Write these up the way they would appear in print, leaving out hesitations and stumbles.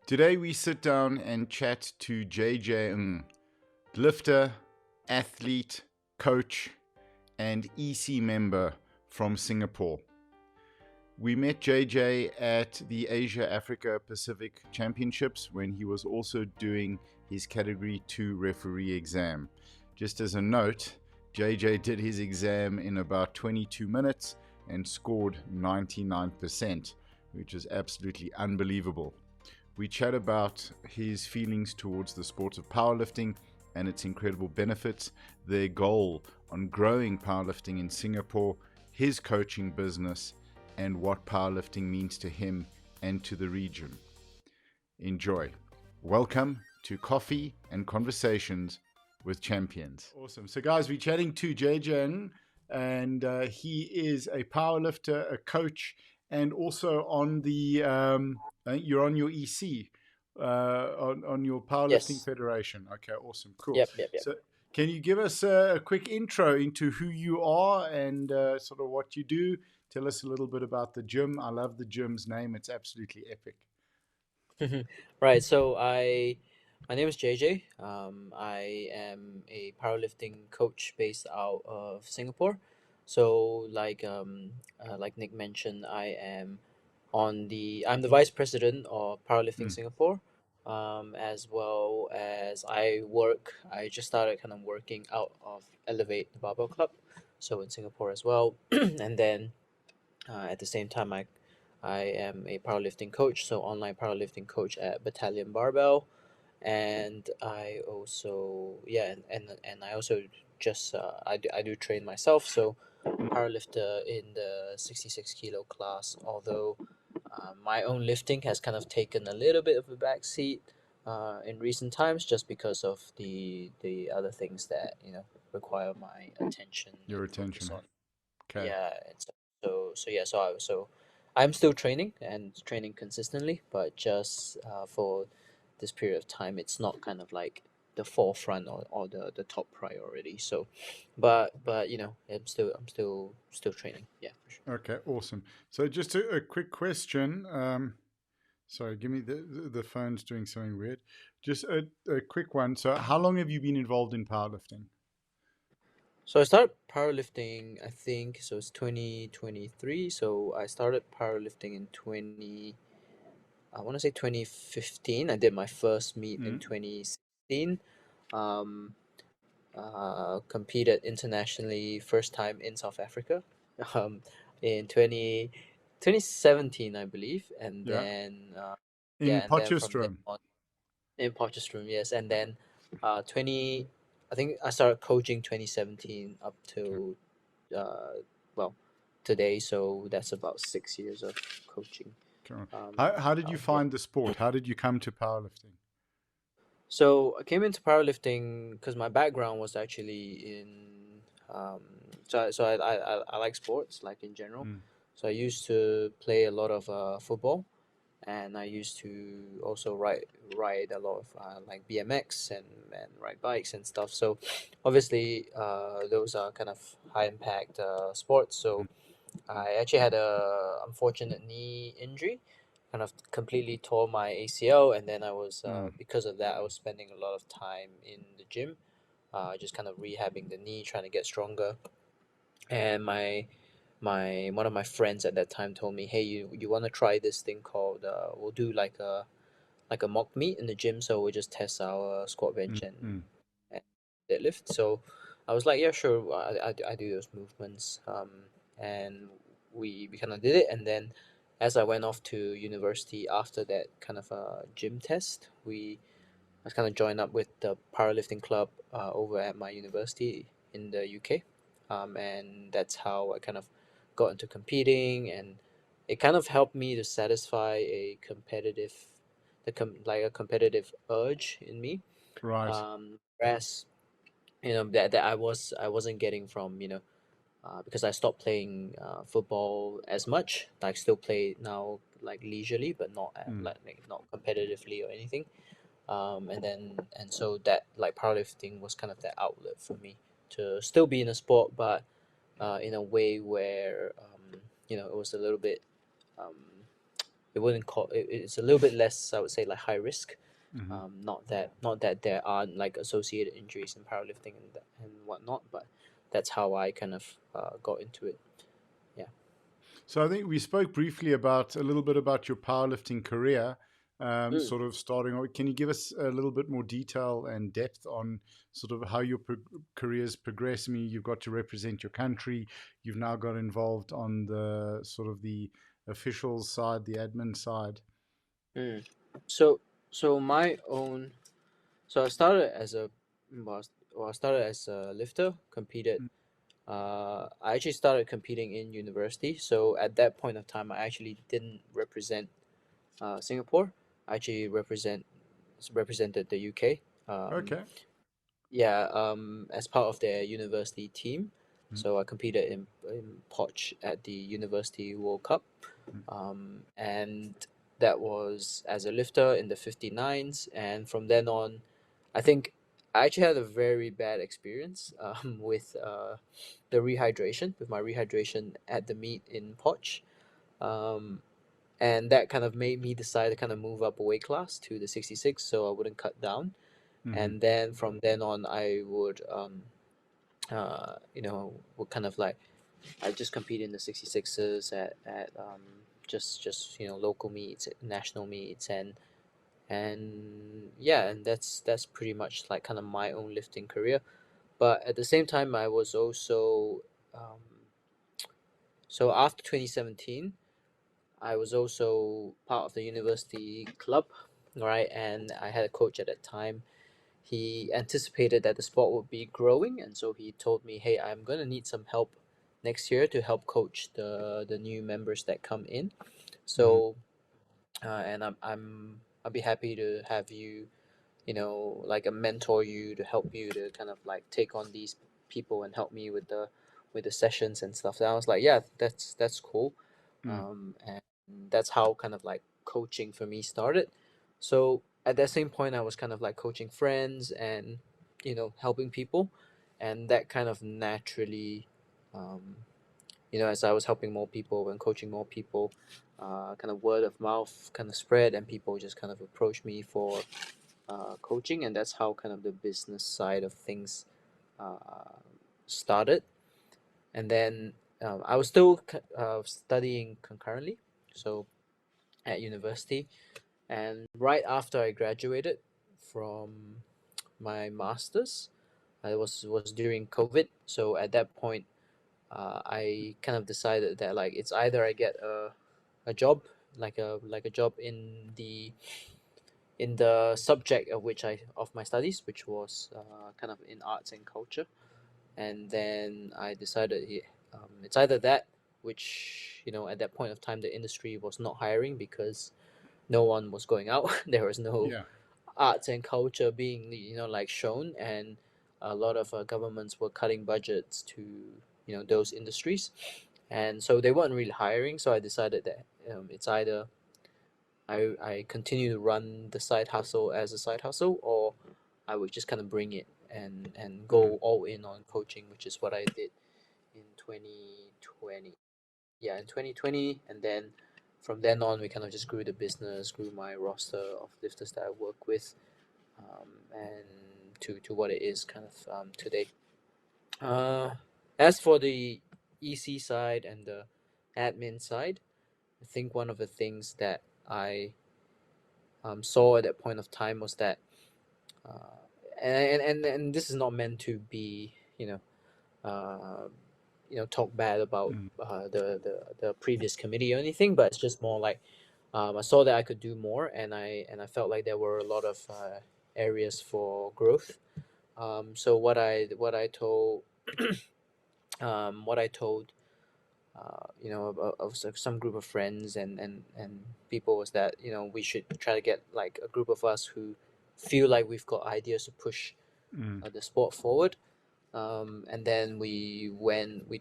Today we sit down and chat to JJ Ng, lifter, athlete, coach, and EC member from Singapore. We met JJ at the Asia Africa Pacific Championships when he was also doing his Category 2 referee exam. Just as a note, JJ did his exam in about 22 minutes and scored 99%, which is absolutely unbelievable. We chat about his feelings towards the sport of powerlifting and its incredible benefits, their goal on growing powerlifting in Singapore, his coaching business, and what powerlifting means to him and to the region. Enjoy. Welcome to Coffee and Conversations with Champions. Awesome. So guys, we're chatting to JJ Ng, and he is a powerlifter, a coach, and also on the you're on your EC on your powerlifting Yes. federation. Okay, awesome, cool. Yep. So can you give us a quick intro into who you are and sort of what you do? Tell us a little bit about the gym. I love the gym's name. It's absolutely epic. Right. So my name is JJ. I am a powerlifting coach based out of Singapore. So like Nick mentioned, I'm the vice president of powerlifting Singapore. As well as I just started kind of working out of Elevate the Barbell Club, so in Singapore as well. And then at the same time, I am a powerlifting coach, so online powerlifting coach at Battalion Barbell, and I also and I also just I do train myself, so powerlifter in the 66 kilo class. Although my own lifting has kind of taken a little bit of a back seat in recent times, just because of the other things that require my attention. Your And focus attention. on. Okay. Yeah, and so I'm still training and training consistently, but just for this period of time, it's not kind of like the forefront or the top priority. So, but I'm still training. Yeah, for sure. Okay, awesome. So just a quick question. Sorry, give me the phone's doing something weird. Just a quick one. So how long have you been involved in powerlifting? So I started powerlifting, I think, so it's 2023. So I started powerlifting in 20, I want to say 2015. I did my first meet in 2016. Um, Competed internationally first time in South Africa, um, in 2017, I believe, and Yeah. then In and then from then Potchefstroom. on in Potchefstroom, yes, and then 20, I think I started coaching 2017 up Okay. to uh, well, today, so that's about 6 years of coaching. Come on. How did you Yeah. find the sport? How did you come to powerlifting? So I came into powerlifting because my background was actually in I like sports, like, in general. Mm. So I used to play a lot of football, and I used to also ride a lot of like BMX and ride bikes and stuff. So obviously those are kind of high impact sports. So I actually had a unfortunate knee injury, kind of completely tore my ACL, and then I was Mm. because of that I was spending a lot of time in the gym, just kind of rehabbing the knee, trying to get stronger. And my one of my friends at that time told me, "Hey, you want to try this thing called we'll do like a mock meet in the gym, so we'll just test our squat, bench, Mm. Mm. and deadlift." So I was like, "Yeah, sure, I do those movements." And we kind of did it, and then as I went off to university after that kind of gym test, I kind of joined up with the powerlifting club over at my university in the UK, and that's how I kind of got into competing, and it kind of helped me to satisfy like a competitive urge in me, Right. whereas that I wasn't getting from because I stopped playing football as much. I still play now, like, leisurely, but not Mm. like not competitively or anything. And so that, like, powerlifting was kind of that outlet for me to still be in a sport, but in a way where it was a little bit um, it wouldn't call it's a little bit less, I would say, like high risk. Hmm. Not that there aren't like associated injuries in powerlifting and whatnot, but that's how I kind of got into it. Yeah. So I think we spoke briefly about a little bit about your powerlifting career, Mm. sort of starting. Can you give us a little bit more detail and depth on sort of how your careers progress? I mean, you've got to represent your country. You've now got involved on the sort of the official side, the admin side. Mm. So so my own so I started as a I started as a lifter, competed. I actually started competing in university. So at that point of time, I actually didn't represent Singapore. I actually represented the UK. Okay. Yeah, as part of their university team. Mm, So I competed in Poch at the University World Cup. mm, And that was as a lifter in the 59s. And from then on, I think I actually had a very bad experience with my rehydration at the meet in Poch. Um, and that kind of made me decide to kind of move up a weight class to the 66 so I wouldn't cut down. mhm, And then from then on, I would, would kind of like, I just compete in the 66ers at just local meets, national meets, and yeah, and that's pretty much like kind of my own lifting career. But at the same time, I was also um, so after 2017, I was also part of the university club, right? And I had a coach at that time. He anticipated that the sport would be growing, and so he told me, "Hey, I'm gonna need some help next year to help coach the new members that come in. mhm, So, and I'll be happy to have you, like a mentor you to help you to kind of like take on these people and help me with the sessions and stuff." And I was like, "Yeah, that's cool," mm, and that's how kind of like coaching for me started. So at that same point, I was kind of like coaching friends and helping people, and that kind of naturally, um, as I was helping more people and coaching more people, kind of word of mouth kind of spread, and people just kind of approached me for coaching, and that's how kind of the business side of things uh, started. And then I was still studying concurrently, so at university. And right after I graduated from my masters, I was during COVID. So at that point, I kind of decided that like it's either I get a job, like a job in the subject of my studies, which was kind of in arts and culture. And then I decided it's either that, which at that point of time the industry was not hiring because no one was going out. There was no yeah. arts and culture being like shown, and a lot of governments were cutting budgets to those industries, and so they weren't really hiring. So I decided that it's either I continue to run the side hustle as a side hustle, or I would just kind of bring it and Mm, go all in on coaching, which is what I did in 2020. Yeah, in 2020, and then from then on, we kind of just grew the business, grew my roster of lifters that I work with, and to what it is kind of today. Uh, as for the EC side and the admin side, I think one of the things that I saw at that point of time was that, uh, and this is not meant to be, talk bad about mm, the previous committee or anything, but it's just more like I saw that I could do more, and I felt like there were a lot of areas for growth. So what I told of some group of friends and people was that we should try to get like a group of us who feel like we've got ideas to push mm, the sport forward. And then we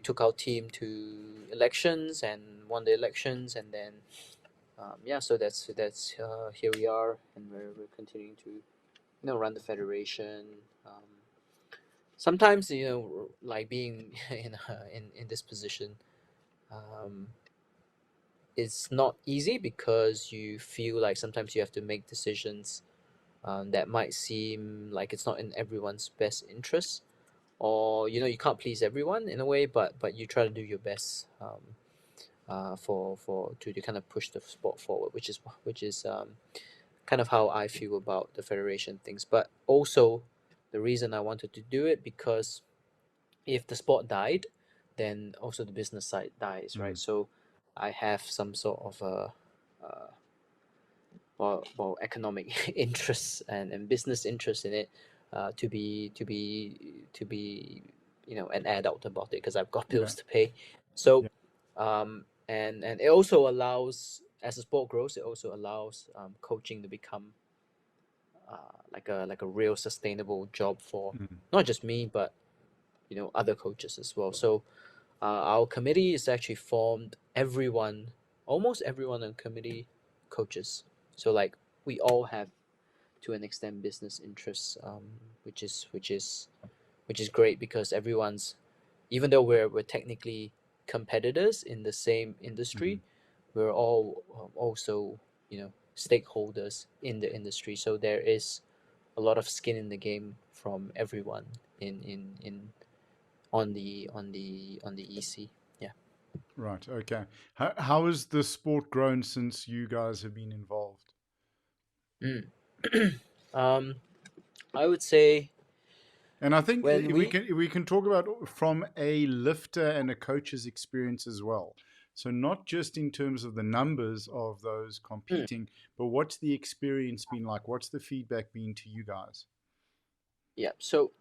took our team to elections and won the elections, and then yeah, so that's here we are, and we're continuing to run the federation. Sometimes like being in this position, um, it's not easy because you feel like sometimes you have to make decisions that might seem like it's not in everyone's best interest, or you can't please everyone in a way, but you try to do your best for to kind of push the sport forward, which is kind of how I feel about the federation things. But also the reason I wanted to do it, because if the sport died, then also the business side dies, right? Mm. So I have some sort of uh well economic interest and business interest in it, to be an adult about it, because I've got Yeah. bills to pay. So Yeah. and it also allows, as the sport grows, it also allows coaching to become like a real sustainable job for Mm. not just me, but other coaches as well. So our committee is actually formed, almost everyone on committee coaches. So like we all have, to an extent, business interests, which is great, because everyone's, even though we're technically competitors in the same industry, Mm. we're all also stakeholders in the industry. So there is a lot of skin in the game from everyone in on the EC. Yeah. Right. Okay. How has the sport grown since you guys have been involved? Mm. um, I would say And I think when we we can talk about from a lifter and a coach's experience as well. So not just in terms of the numbers of those mm, competing, but what's the experience been like? What's the feedback been to you guys? yeah. So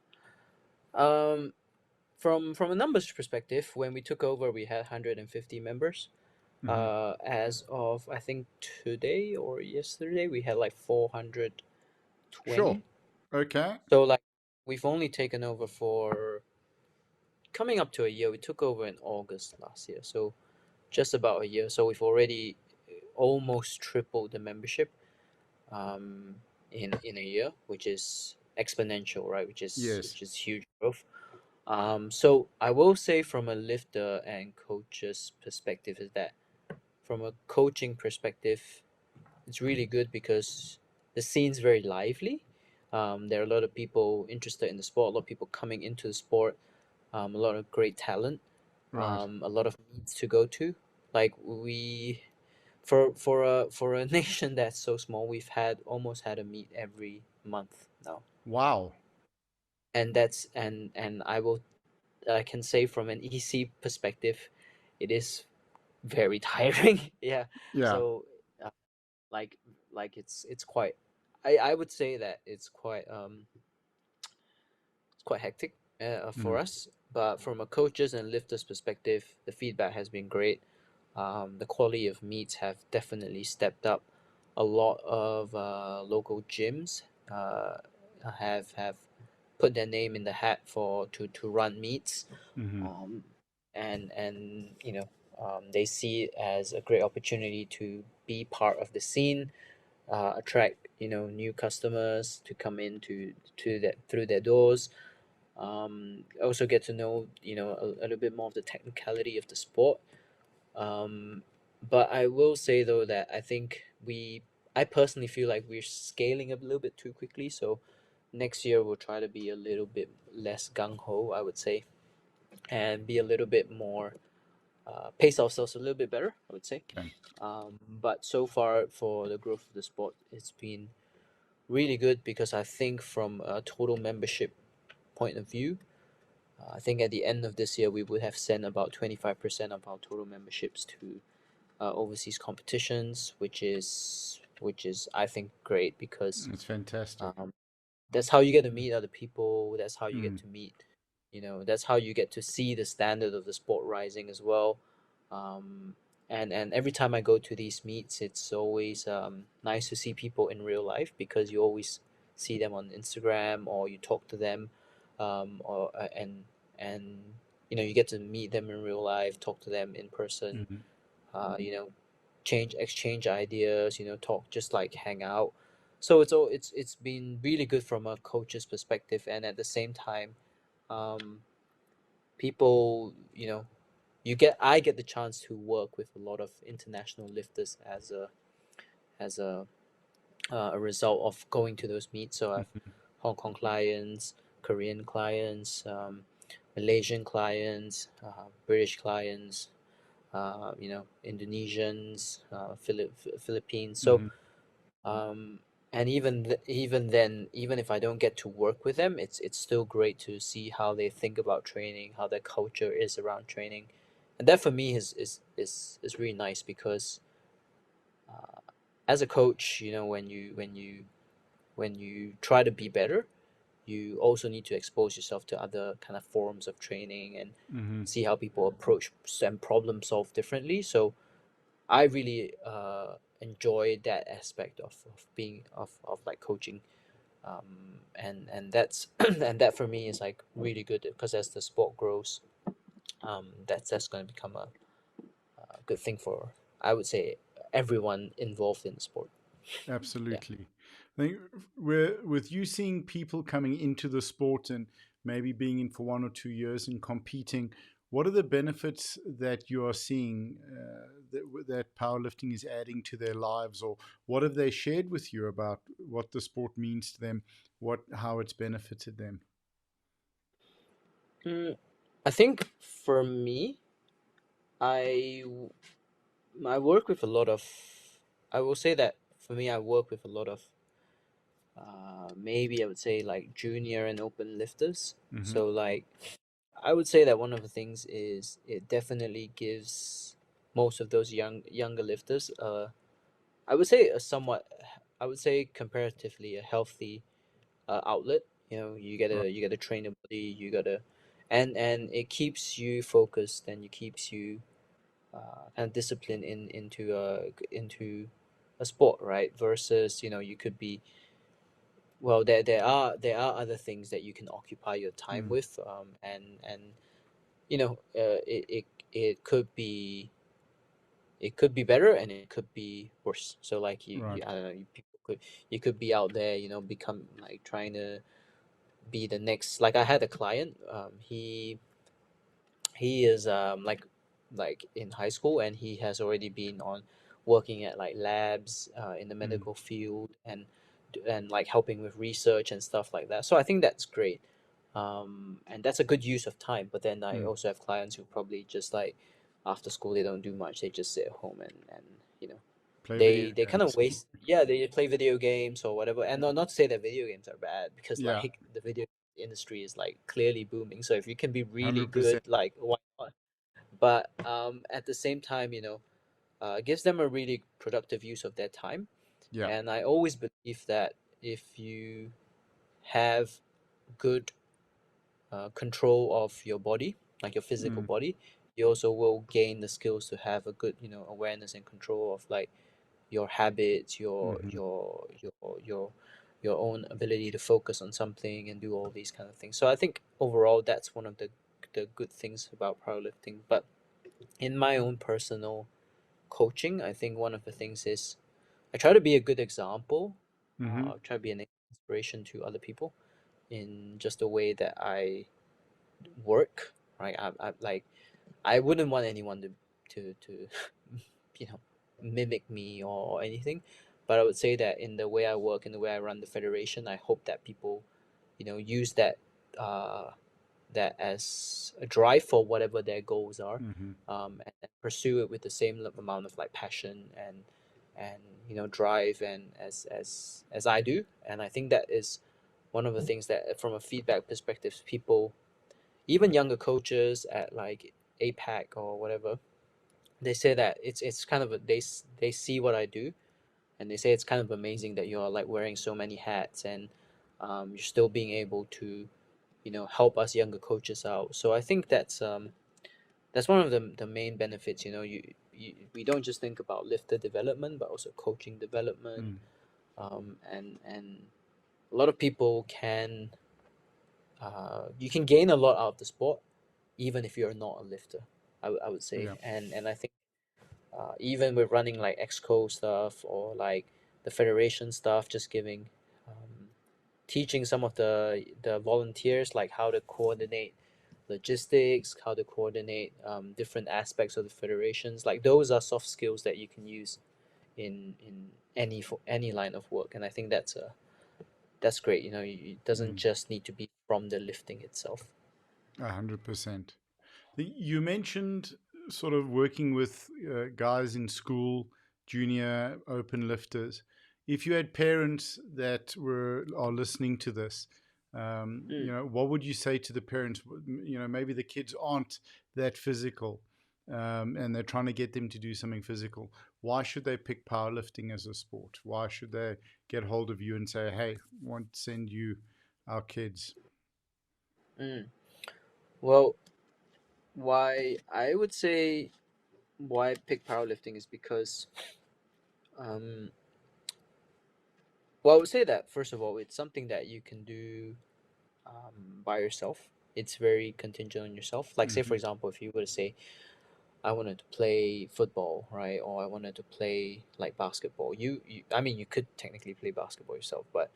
um, from a numbers perspective, when we took over, we had 150 members. Hmm. As of, I think, today or yesterday, we had like 420. Sure. Okay. So like we've only taken over for coming up to a year. We took over in August last year, so just about a year. So we've already almost tripled the membership um, in a year, which is exponential, right? Which is Yes. which is huge growth. So I will say, from a lifter and coach's perspective, is that from a coaching perspective, it's really good because the scene's very lively. There are a lot of people interested in the sport, a lot of people coming into the sport, a lot of great talent, Right. a lot of meets to go to. Like we, for a nation that's so small, we've almost had a meet every month now, Wow. and I can say from an EC perspective, it is very tiring. Yeah. Yeah. So uh, like it's quite, I would say that it's quite hectic for Mm. us. But from a coaches and lifters perspective, the feedback has been great. The quality of meets have definitely stepped up. A lot of local gyms have put their name in the hat to run meets, Hmm. um, and they see it as a great opportunity to be part of the scene, attract new customers to come to that through their doors. Also get to know a little bit more of the technicality of the sport. um, but I will say though that I personally feel like we're scaling a little bit too quickly. So next year we'll try to be a little bit less gung ho, I would say, and be a little bit more, pace ourselves a little bit better, I would say. Okay. But so far, for the growth of the sport, it's been really good, because I think from a total membership point of view, I think at the end of this year we would have sent about 25% of our total memberships to overseas competitions, which is I think great, because It's fantastic. um, that's how you get to meet other people. That's how you get Mm. to meet, that's how you get to see the standard of the sport rising as well. Um, and every time I go to these meets, it's always nice to see people in real life, because you always see them on Instagram, or you talk to them, or and you get to meet them in real life, talk to them in person, Hmm. you know, exchange ideas, talk, just like hang out. So it's been really good from a coach's perspective, and at the same time, um, people, I get the chance to work with a lot of international lifters as a result of going to those meets. So I have Mhm. Hong Kong clients, Korean clients, Malaysian clients, British clients, Indonesians, Philippines. So Mhm. um, and even then, even if I don't get to work with them, it's still great to see how they think about training, how their culture is around training, and that for me is really nice because uh, as a coach, when you try to be better, you also need to expose yourself to other kind of forms of training and Mhm. see how people approach and problem solve differently. So I really enjoy that aspect of being of like coaching, and that's and that for me is like really good because as the sport grows, that's going to become a good thing for, I would say, everyone involved in the sport. Yeah. Absolutely. I think with you seeing people coming into the sport and maybe being in for 1 or 2 years and competing, what are the benefits that you are seeing that powerlifting is adding to their lives, or what have they shared with you about what the sport means to them, how it's benefited them? Mm, I think for me, I w- I work with a lot of. I will say that for me, I work with a lot of maybe I would say like junior and open lifters. Hmm. So like I would say that one of the things is it definitely gives most of those younger lifters I would say a somewhat, I would say comparatively a healthy outlet. Right. You gotta train the body, you gotta, and it keeps you focused and it keeps you kind of disciplined into a sport, right? Versus you could be, well, there are other things that you can occupy your time Mm. with, and it could be, better and it could be worse. So like Right. I don't know, you could be out there, become like trying to be the next. Like I had a client, he is like in high school and he has already been on working at like labs in the Mm. medical field and like helping with research and stuff like that. So I think that's great, and that's a good use of time. But then I Mm. also have clients who probably just like after school they don't do much, they just sit at home and you know Play video they kind of games. waste, yeah, they play video games or whatever. And not to say that video games are bad, because Yeah. like the video industry is like clearly booming, so if you can be really good, 100%. like why not? But at the same time, it gives them a really productive use of their time. Yeah. And I always believe that if you have good control of your body, like your physical Mm. body, you also will gain the skills to have a good, awareness and control of like your habits, Hmm. your own ability to focus on something and do all these kind of things. So I think overall that's one of the good things about powerlifting. But in my own personal coaching, I think one of the things is I try to be a good example. Hmm. Try to be an inspiration to other people in just the way that I work. Right, I like I wouldn't want anyone to you know mimic me or anything, but I would say that in the way I work, in the way I run the federation, I hope that people use uh, that as a drive for whatever their goals are, Hmm. and pursue it with the same amount of like passion and drive and as I do. And I think that is one of the things that from a feedback perspective, people, even younger coaches at like APAC or whatever, they say that it's kind of they see what I do, and they say it's kind of amazing that you're like wearing so many hats and you're still being able to help us younger coaches out. So I think that's one of the main benefits. We don't just think about lifter development, but also coaching development, Mm. and a lot of people can you can gain a lot out of the sport even if you're not a lifter. I would say, Yeah. and I think even with running like exco stuff or like the federation stuff, just giving teaching some of the volunteers like how to coordinate logistics, how to coordinate different aspects of the federations. Like those are soft skills that you can use in any line of work, and I think that's great. It doesn't Mm, just need to be from the lifting itself. 100%. You mentioned sort of working with guys in school, junior open lifters. If you had parents that are listening to this, Mm. what would you say to the parents? Maybe the kids aren't that physical, and they're trying to get them to do something physical. Why should they pick powerlifting as a sport? Why should they get hold of you and say, "Hey, want to send you our kids"? Mm. Well, why I would say why I pick powerlifting is because um, well, I would say that first of all, it's something that you can do by yourself. It's very contingent on yourself. Like, say, for Hmm. example, if you were to say, I wanted to play football, right? Or I wanted to play like basketball. I mean, you could technically play basketball yourself, but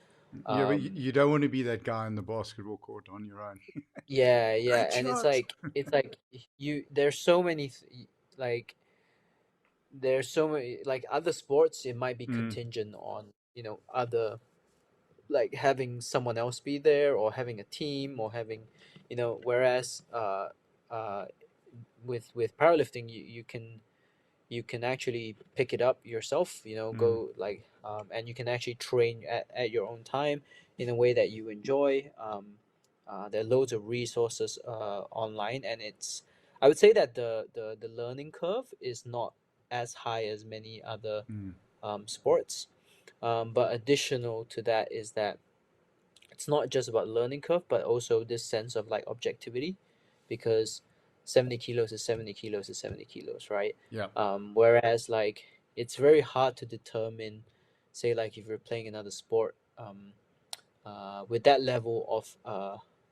Yeah, but um, you don't want to be that guy in the basketball court on your own. yeah, yeah, Great and it's shot. like it's like there's so many like there's so many like other sports. It might be Mm, contingent on other like having someone else be there or having a team or having whereas uh with powerlifting you can actually pick it up yourself, mm, go like and you can actually train at your own time in a way that you enjoy. There are loads of resources online, and I would say that the learning curve is not as high as many other mm, sports. But additional to that is that it's not just about learning curve, but also this sense of like objectivity, because 70 kilos is 70 kilos is 70 kilos, right? yeah. Whereas like it's very hard to determine, say like if you're playing another sport, with that level of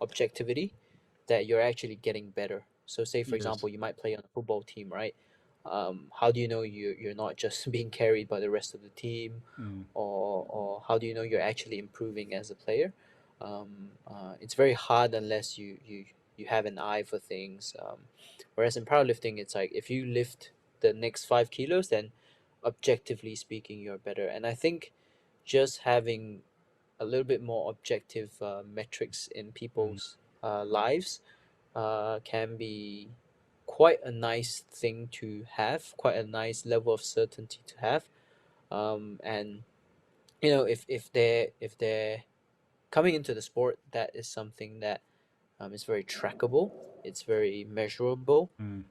objectivity, that you're actually getting better. So say for Yes. example, you might play on a football team, right? How do you know you're not just being carried by the rest of the team, Mm, or how do you know you're actually improving as a player? It's very hard unless you have an eye for things. Whereas in powerlifting, it's like if you lift the next 5 kilos, then objectively speaking, you're better. And I think just having a little bit more objective metrics in mm, people's lives can be quite a nice thing to have, quite a nice level of certainty to have. And if they're coming into the sport, that is something that is very trackable. It's very measurable, mm.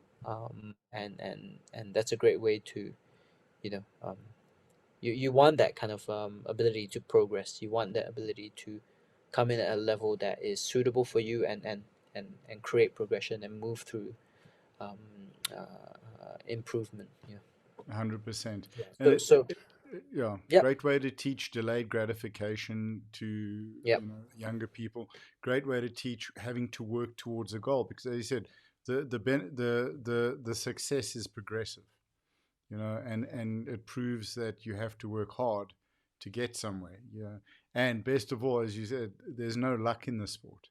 and that's a great way to you know you want that kind of ability to progress. You want that ability to come in at a level that is suitable for you, and create progression and move through um, improvement. Yeah. 100%. Yeah. And So yeah, yeah. great way to teach delayed gratification to, Yeah. younger people. Great way to teach having to work towards a goal because, as you said, the success is progressive. And it proves that you have to work hard to get somewhere. Yeah, and best of all, as you said, there's no luck in the sport.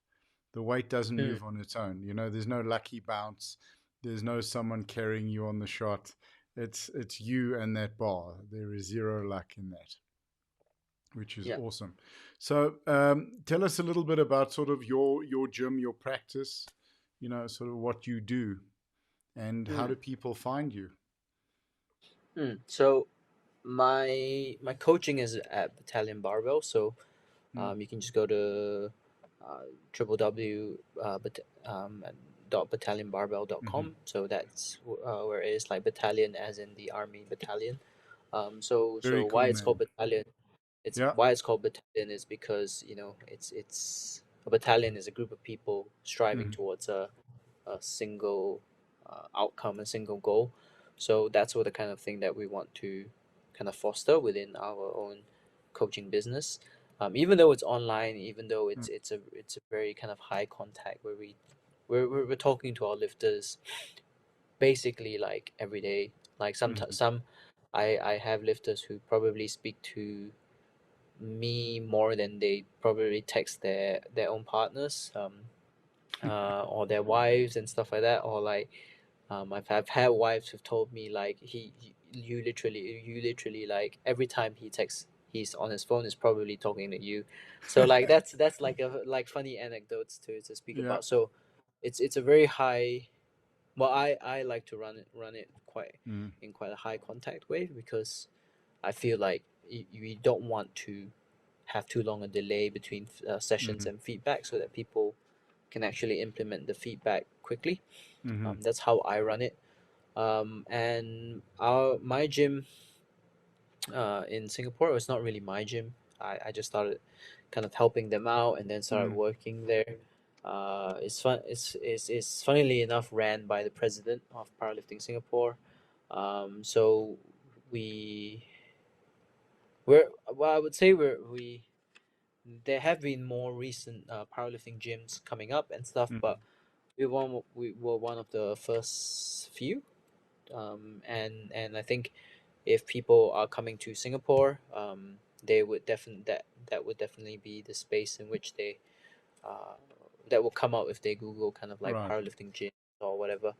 The weight doesn't Mm. move on its own. There's no lucky bounce. There's no someone carrying you on the shot. It's you and that bar. There is zero luck in that, which is Yeah. awesome. So tell us a little bit about sort of your gym, your practice. Sort of what you do, and how Mm. do people find you? So my coaching is at Battalion Barbell. So Mm, you can just go to www dot mm-hmm. battalionbarbell.com. So that's where it is, like battalion as in the army battalion. So Very why cool it's called name. battalion? It's Yeah. why it's called battalion is because it's a battalion is a group of people striving Mm-hmm. towards a single outcome, a single goal. So that's what the kind of thing that we want to kind of foster within our own coaching business. Even though it's online, even though it's a very kind of high contact where we're talking to our lifters basically like every day. Like Mm-hmm. some I have lifters who probably speak to me more than they probably text their own partners. or their wives and stuff like that, or like I've had wives who've told me like you literally like every time he texts he's on his phone is probably talking to you, so like that's like a like funny anecdotes to speak Yeah. about. So it's a very high. Well, I like to run it quite Mm, in quite a high contact way because I feel like you don't want to have too long a delay between sessions mm, and feedback so that people can actually implement the feedback quickly. mm-hmm. That's how I run it. And our my gym in Singapore was not really my gym. I just started kind of helping them out and then started Mm, working there. It's fun. It's funnily enough ran by the president of Powerlifting Singapore. So we we're well, I would say we there have been more recent powerlifting gyms coming up and stuff, mm, but we were one of the first few. And I think if people are coming to Singapore, they would that would definitely be the space in which they uh, that will come out if they Google kind of like right. powerlifting gym or whatever.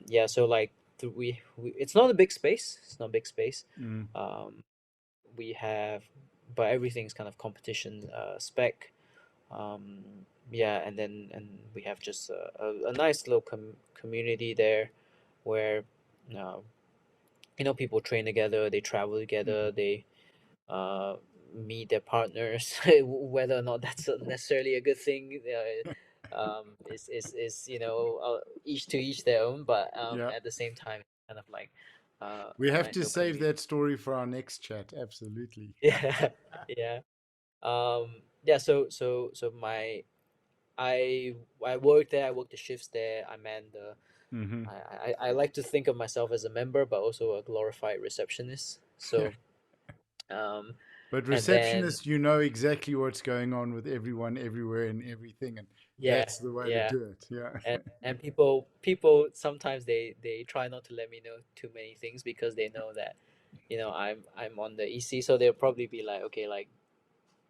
Yeah, so like we it's not a big space. It's not a big space. Mm, Um, we have, but everything's kind of competition spec. Um, yeah, and we have just a nice little community there where uh, people train together, they travel mm. together, they uh, meet their partners. Whether or not that's necessarily a good thing is each to each their own, but Yeah. at the same time kind of like We a have nice to little save community. that story for our next chat. Absolutely. Yeah. Yeah. Yeah, so my I work there, I work the shifts there, I man the Mm-hmm. I like to think of myself as a member but also a glorified receptionist. So um But and then receptionist, you know exactly what's going on with everyone, everywhere, and everything, and yeah, that's the way to yeah. do it. Yeah. And people sometimes they try not to let me know too many things because they know that I'm on the EC, so they'll probably be like, okay, like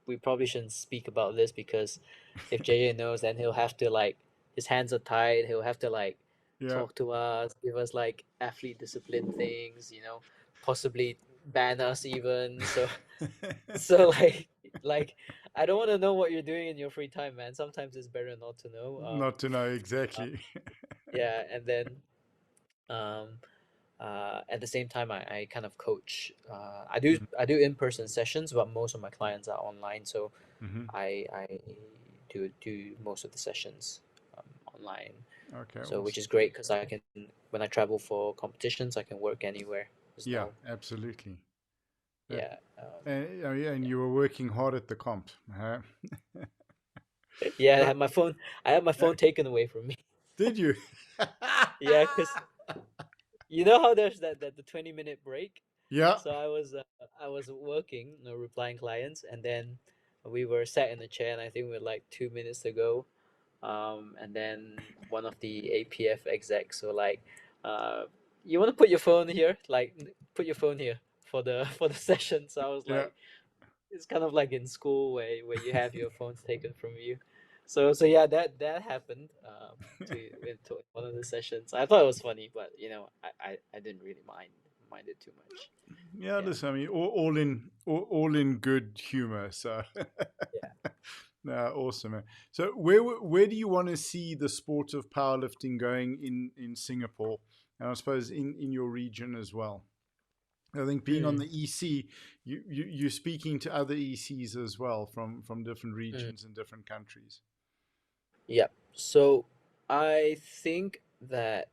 we probably shouldn't speak about this because if JJ knows, then he'll have to like his hands are tied. He'll have to like Yeah. talk to us, give us like athlete discipline things, possibly ban us even. So like I don't want to know what you're doing in your free time, man. Sometimes it's better not to know. Not to know Uh, exactly. yeah, and then um, at the same time, I kind of coach. I do in person sessions, but most of my clients are online, so Mm-hmm. I do most of the sessions online. Okay, So which awesome. is great because I can when I travel for competitions, I can work anywhere. There's Yeah, no absolutely. That, yeah and you were working hard at the comp, huh? yeah. I So, had my phone. I had my yeah, phone taken away from me. did you? Yeah, because you know how there's that the 20-minute break. Yeah, So I was working, replying clients, and then we were sat in the chair, and I think we were like 2 minutes to go. And then one of the APF execs were like, uh, "You want to put your phone here? Like, put your phone here for the for the session." So I was yeah. like, it's kind of like in school where you have your phones taken from you. So yeah, that happened to one of the sessions. I thought it was funny, but I didn't really mind it too much. Yeah, Yeah, listen, I mean, all in good humor. So, yeah. no, awesome. Man. So, where do you want to see the sport of powerlifting going in Singapore, and I suppose in your region as well? I think being on Mm, the EC, you're speaking to other ECs as well from different mm, regions and different countries. yeah. So I think that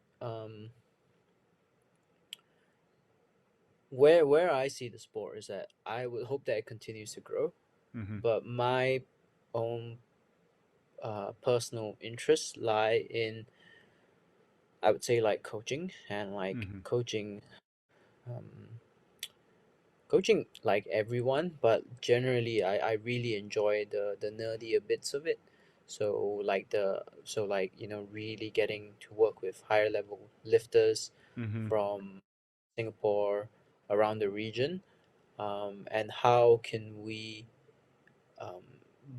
where I see the sport is that I would hope that it continues to grow, Mm-hmm. but my own personal interests lie in, I would say, like coaching and like Mm-hmm. um, coaching like everyone, but generally I really enjoy the nerdier bits of it. So like really getting to work with higher level lifters Mm-hmm. from Singapore, around the region, and how can we um,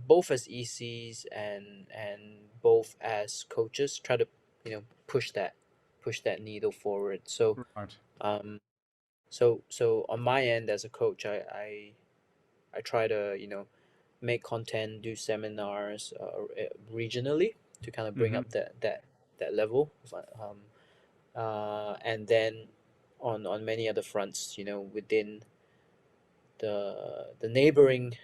both as ECs and both as coaches, try to push that needle forward. So Right. um, so on my end as a coach, I try to make content, do seminars regionally to kind of bring Mm-hmm. up that level, and then on many other fronts, within the neighboring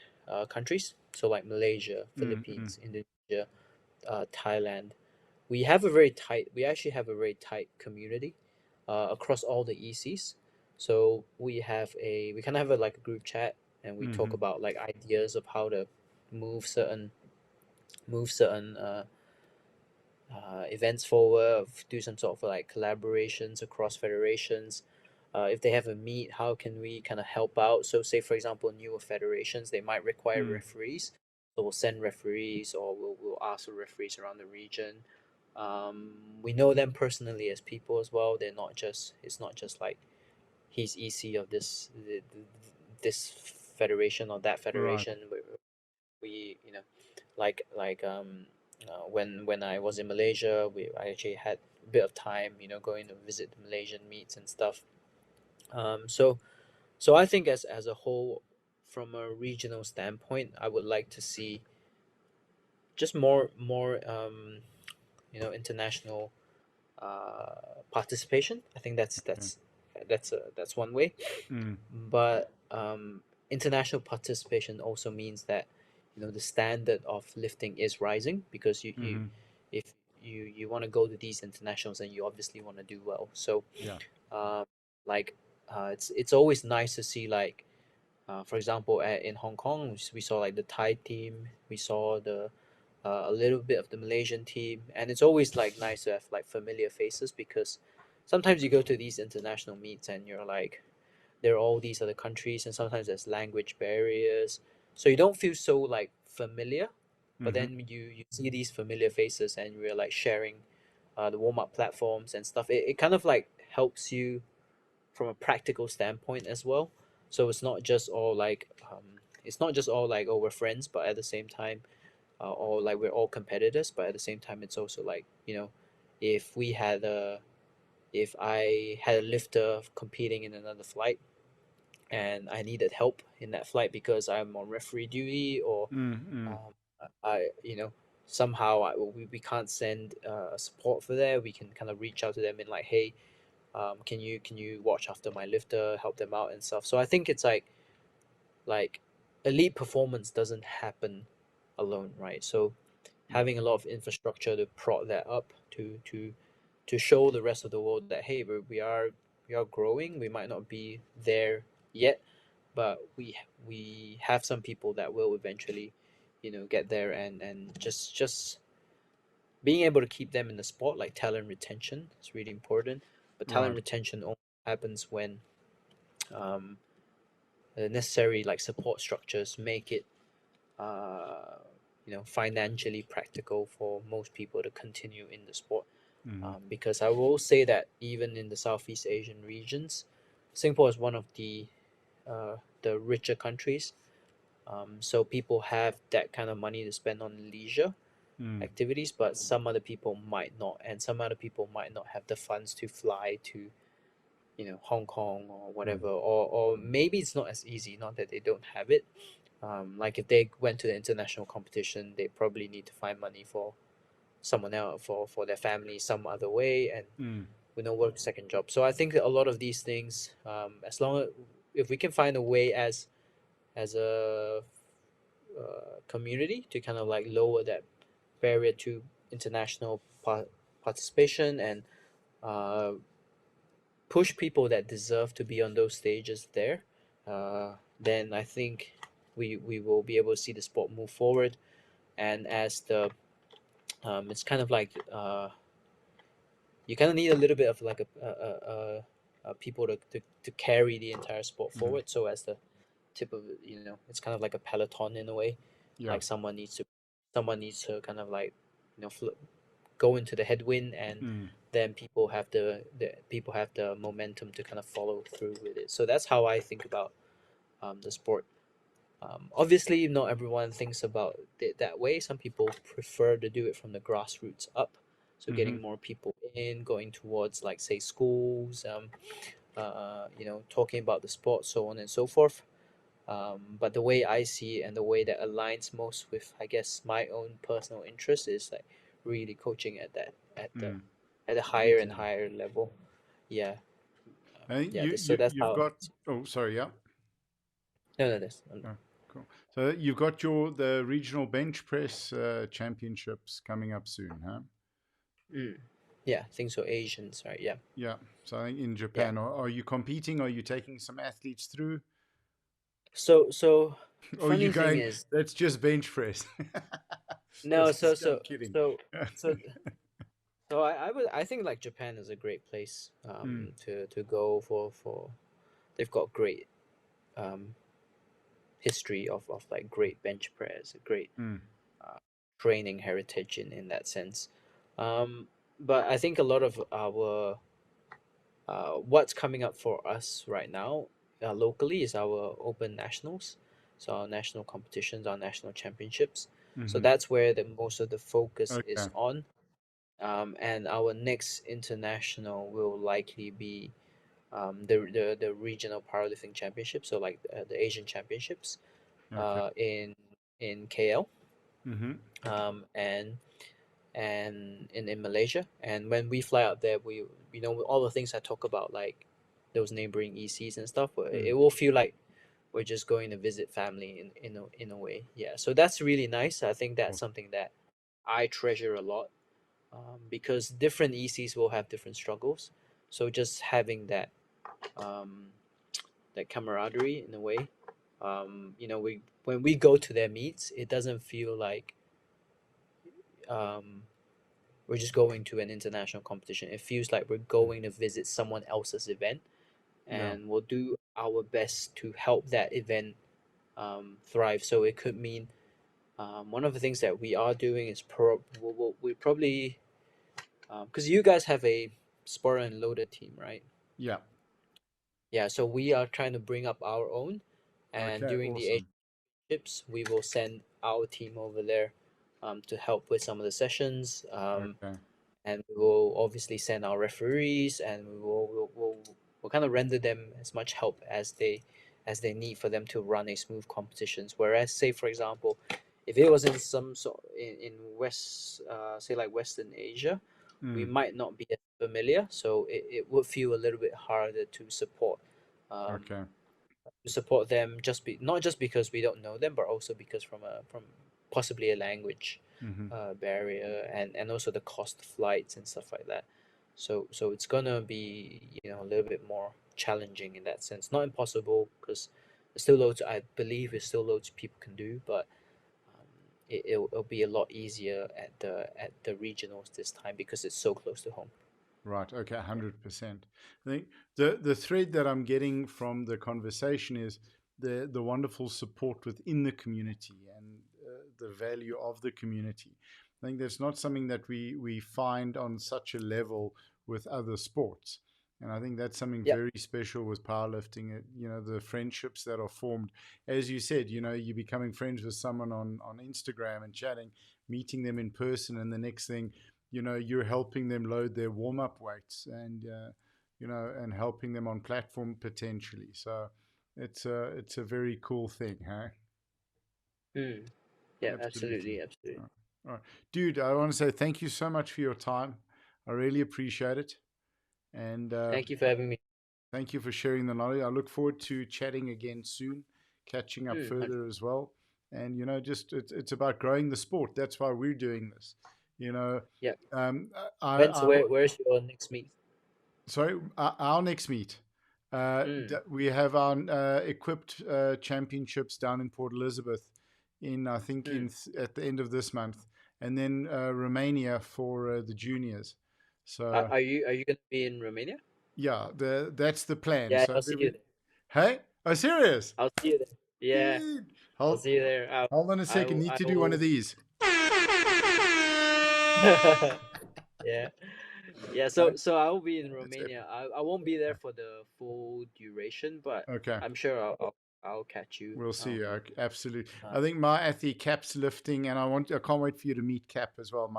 countries, so like Malaysia, Mm-hmm. Philippines, Indonesia, Thailand. We actually have a very tight community across all the ECs. So we kind of have like a group chat, and we talk Mm-hmm. about like ideas of how to move certain events forward, do some sort of like collaborations across federations. If they have a meet, how can we kind of help out? So, say for example, newer federations, they might require Mm. referees. So we'll send referees, or we'll ask for referees around the region. We know them personally as people as well. They're not just It's not just like he's EC of this federation or that Right. federation. We when I was in Malaysia, I actually had a bit of time, going to visit the Malaysian meets and stuff. So I think as a whole, from a regional standpoint, I would like to see just more international participation. I think Okay. that's one way. Mm. But international participation also means that the standard of lifting is rising, because Mm-hmm. if you want to go to these internationals, and you obviously want to do well. So Yeah. um, like it's always nice to see, like for example, in Hong Kong, we saw like the Thai team, we saw the a little bit of the Malaysian team, and it's always like nice to have like familiar faces, because sometimes you go to these international meets and you're like, there are all these other countries, and sometimes there's language barriers, so you don't feel so like familiar. But Mm-hmm. then you see these familiar faces, and we're like sharing the warm-up platforms and stuff. It kind of like helps you from a practical standpoint as well. So it's not just all like, oh, we're friends, but at the same time, or like we're all competitors, but at the same time, it's also like, if we had a if I had a lifter competing in another flight, and I needed help in that flight because I'm on referee duty, or Mm-hmm. um, I somehow we can't send support for that. We can kind of reach out to them and like, hey, can you watch after my lifter, help them out and stuff. So I think it's like elite performance doesn't happen alone, right? So having a lot of infrastructure to prod that up, to show the rest of the world that, hey, we are growing. We might not be there yet, but we have some people that will eventually get there, and just being able to keep them in the sport, like talent retention, is really important. But talent Right. retention only happens when um, the necessary like support structures make it uh, financially practical for most people to continue in the sport. Mm-hmm. Because I will say that even in the Southeast Asian regions, Singapore is one of the richer countries. So people have that kind of money to spend on leisure Mm. activities, but some other people might not, and some other people might not have the funds to fly to Hong Kong or Mm. whatever, or maybe it's not as easy. Not that they don't have it. Like if they went to the international competition, they probably need to find money for someone else, for their family some other way, and Mm. with no work, second job. So I think that a lot of these things, as long as if we can find a way as a community to kind of like lower that barrier to international participation, and uh, push people that deserve to be on those stages there, then I think we will be able to see the sport move forward. And as the it's kind of like you kind of need a little bit of like a people to carry the entire sport Mm. forward. So as the tip of it, it's kind of like a peloton in a way. Yeah. Like someone needs to kind of like go into the headwind, and Mm. then people have the momentum to kind of follow through with it. So that's how I think about the sport. Obviously, not everyone thinks about it that way. Some people prefer to do it from the grassroots up, so Mm-hmm. getting more people in, going towards like say schools, talking about the sport, so on and so forth. But the way I see it and the way that aligns most with, I guess, my own personal interest is like really coaching at that Mm. at a higher and Exactly. higher level. Yeah, yeah. You So that's you've how. got. Oh, sorry. Yeah. No, no, that's Oh, cool. So you've got the regional bench press championships coming up soon, huh? mm, yeah. I think so. Asians, right? Yeah, Yeah. So I think in yeah. Japan, are you competing? Are you taking some athletes through? So Or are you funny thing going? is, That's just bench press. no. I'm kidding. So so so I think like Japan is a great place Mm, to go for. They've got great um history of like great bench press, a great mm, uh, training heritage in that sense. But I think a lot of our what's coming up for us right now locally is our open nationals, so our national competitions, our national championships. So mm-hmm. that's where the most of the focus is Okay. on. And our next international will likely be the regional powerlifting championship, so like the Asian championships Okay. in KL, Mm-hmm. and in Malaysia. And when we fly out there, we know all the things I talk about, like those neighboring ECs and stuff. Mm. It will feel like we're just going to visit family in a way. Yeah, so that's really nice. I think that's Awesome. something that I treasure a lot, because different ECs will have different struggles. So just having um, that camaraderie in a way. We when we go to their meets, it doesn't feel like um, we're just going to an international competition. It feels like we're Mm. going to visit someone else's event, Yeah. and we'll do our best to help that event thrive. So it could mean one of the things that we are doing is we probably because you guys have a spotter and loader team, right? Yeah. Yeah, so we are trying to bring up our own, and Okay. during the Awesome. Asian, we will send our team over there to help with some of the sessions. Okay. And we will obviously send our referees, and we'll kind of render them as much help as they need for them to run a smooth competitions. Whereas, say for example, if it was in some sort in West, say like Western Asia, we Mm. might not be as familiar, so it would feel a little bit harder um, Okay. to support them, not just because we don't know them, but also because from possibly a language Mm-hmm. barrier, and also the cost of flights and stuff like that. So it's gonna be a little bit more challenging in that sense. Not impossible, because there's still loads. I believe there's still loads people can do, but it'll be a lot easier at the regionals this time because it's so close to home. Right. Okay. 100%. I think the thread that I'm getting from the conversation is the wonderful support within the community and the value of the community. I think that's not something that we find on such a level with other sports. And I think that's something Yeah. very special with powerlifting. The friendships that are formed, as you said, you're becoming friends with someone on Instagram and chatting, meeting them in person, and the next thing you're helping them load their warm-up weights and and helping them on platform potentially. So it's a very cool thing, huh? Mm. Yeah. Absolutely. Absolutely. Absolutely. All right. Dude, I want to say thank you so much for your time. I really appreciate it, and Thank you for having me. thank you for sharing the knowledge. I look forward to chatting again soon, catching up Mm. further as well. And just it's about growing the sport. That's why we're doing this. You know, Yeah. um, Where's your next meet? sorry, our next meet. Mm. We have our equipped championships down in Port Elizabeth in I think Mm. at the end of this month, and then Romania for the juniors. So Are you gonna be in Romania? yeah, that's the plan. Yeah, So I'll see you there. hey, oh serious, I'll see you there. Yeah, dude, I'll hold see you there. hold on a second. Need I to do one of will. these. Yeah, yeah. Right? So I will be in That's Romania. epic. I won't be there for the full duration, but Okay. I'm sure I'll catch you. We'll see. Absolutely. Uh, I think my athlete Cap's lifting, and I can't wait for you to meet Cap as well.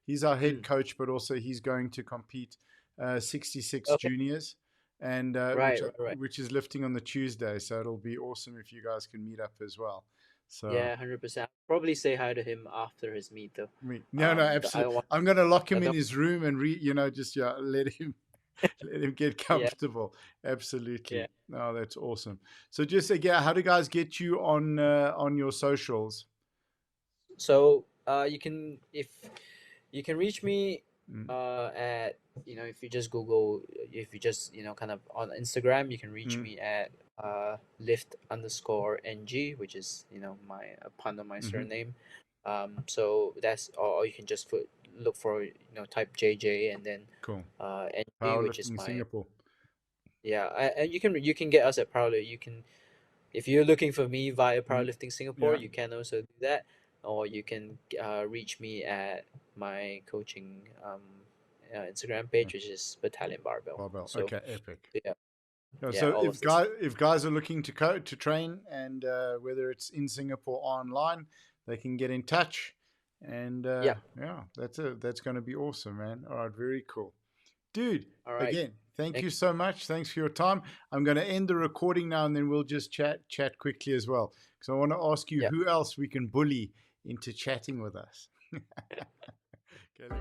He's our head mm, coach, but also he's going to compete 66 okay. juniors, and Right, right, right. which is lifting on the Tuesday. So it'll be awesome if you guys can meet up as well. So Yeah, 100%. Probably say hi to him after his meet though. no, I absolutely. don't want. I'm going to lock I him in don't. his room and just let him let him get Yeah, comfortable. Absolutely. yeah. Oh, that's awesome. So just again, how do guys get you on your socials? So you can if you can reach me Mm, at if you just Google, if you just kind of on Instagram, you can reach mm, me at lift_ng, which is my a pun on my mm-hmm. surname. So that's, or you can just look for type JJ and then Cool. NG, which is Powerlifting my, Singapore. yeah. And you can get us at Powerlifting. You can, if you're looking for me via Mm, Powerlifting Singapore, yeah, you can also do that, or you can reach me at my coaching Instagram yeah. page, which is Battalion Barbell. Barbell. So Okay, epic. yeah, Yeah, yeah, so all of this. if guys are looking to train, and whether it's in Singapore or online, they can get in touch. And Yeah. yeah, that's going to be awesome, man. All right, very cool. Dude, All right. again, thank Thank you you. so much. Thanks for your time. I'm going to end the recording now, and then we'll just chat quickly as well, because I want to ask you Yeah. who else we can bully into chatting with us. Okay.